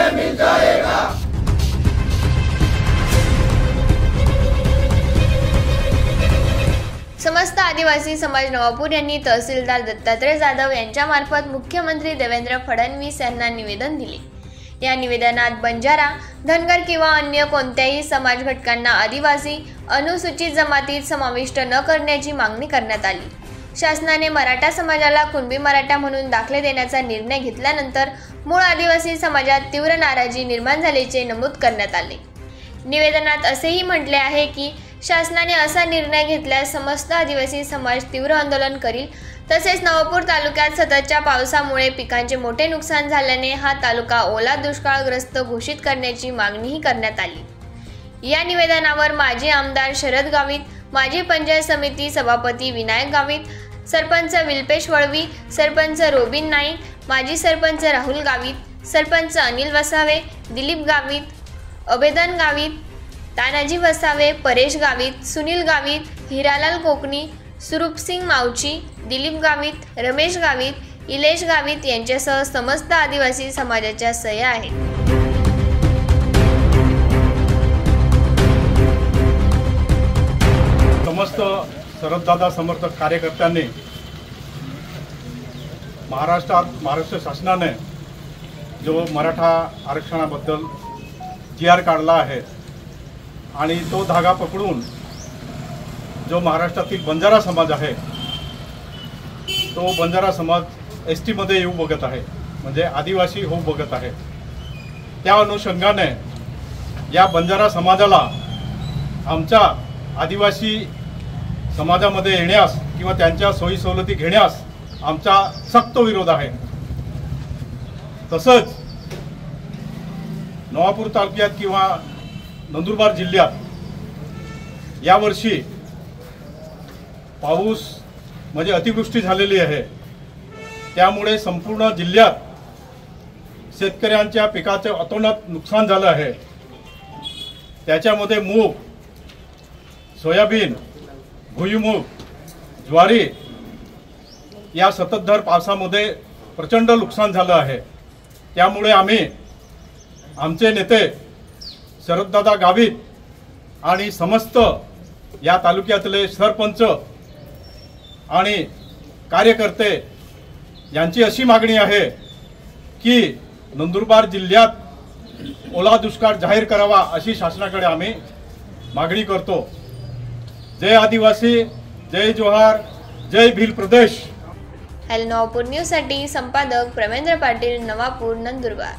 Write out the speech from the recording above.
उन्हें मिल जाएगा। समस्त आदिवासी समाज नवापूर यांनी तहसीलदार दत्तात्रय जाधव यांच्यामार्फत मुख्यमंत्री देवेंद्र फडणवीस यांना निवेदन दिले। या निवेदनात बंजारा, धनगर किंवा अन्य कोणत्याही समाज घटकांना आदिवासी अनुसूचित जमातीत समाविष्ट न करण्याची मागणी करण्यात आली। शासनाने मराठा समाजाला कुणबी मराठा म्हणून दाखले देण्याचा निर्णय घेतल्यानंतर मूळ आदिवासी समाजात तीव्र नाराजी निर्माण झाल्याचे नमूद करण्यात आले। निवेदनात असेही म्हटले आहे की शासनाने असा निर्णय घेतल्यास समस्त आदिवासी समाज तीव्र आंदोलन करील। तसेच नवापूर तालुक्यात सततच्या पावसामुळे पिकांचे मोठे नुकसान झाल्याने हा तालुका ओला दुष्काळग्रस्त घोषित करण्याची मागणीही करण्यात आली। या निवेदनावर माजी आमदार शरद गावित, माजी पंचायत समिती सभापती विनायक गावित, सरपंच विल्पेश वळवी, सरपंच रोबिन नाईक, माजी सरपंच राहुल गावित, सरपंच अनिल वसावे, दिलीप गावित, अभेदन गावित, तानाजी वसावे, परेश गावित, सुनील गावित, हिरालाल कोकणी, सुरूपसिंग मावची, दिलीप गावित, रमेश गावित, इलेश गावित यांच्यासह समस्त आदिवासी समाजाच्या सह्या आहेत। समस्त शरददादा समर्थक कार्यकर्त्यांनी महाराष्ट्र शासनाने जो मराठा आरक्षणाबद्दल GR काढला आहे आणि तो धागा पकडून जो महाराष्ट्रातील बंजारा समाज आहे तो बंजारा समाज ST मध्ये येऊ बघत आहे, म्हणजे आदिवासी होऊ बघत आहे। त्या अनुषंगाने या बंजारा समाजाला आमच्या आदिवासी समाजामध्ये येण्यास किंवा त्यांच्या सोयी सवलती घेण्यास आमचा सक्त विरोध आहे। तसंच नवापूर तालुक्यात किंवा नंदुरबार जिल्ह्यात यावर्षी पाऊस म्हणजे अतिवृष्टी झालेली आहे, त्यामुळे संपूर्ण जिल्ह्यात शेतकऱ्यांच्या पिकाचे अतोनात नुकसान झालं आहे। त्याच्यामध्ये मूग, सोयाबीन, भुईमूग, ज्वारी या सततधार पावसामध्ये प्रचंड नुकसान झालं आहे। त्यामुळे आम्ही आमचे नेते शरददादा गावित आणि समस्त या तालुक्यातले सरपंच आणि कार्यकर्ते यांची अशी मागणी आहे की नंदुरबार जिल्ह्यात ओला दुष्काळ जाहीर करावा अशी शासनाकडे आम्ही मागणी करतो। जय आदिवासी, जय जोहार, जय भील प्रदेश। नवापूर न्यूज साठी संपादक प्रमेंद्र पाटील, नवापूर, नंदुरबार।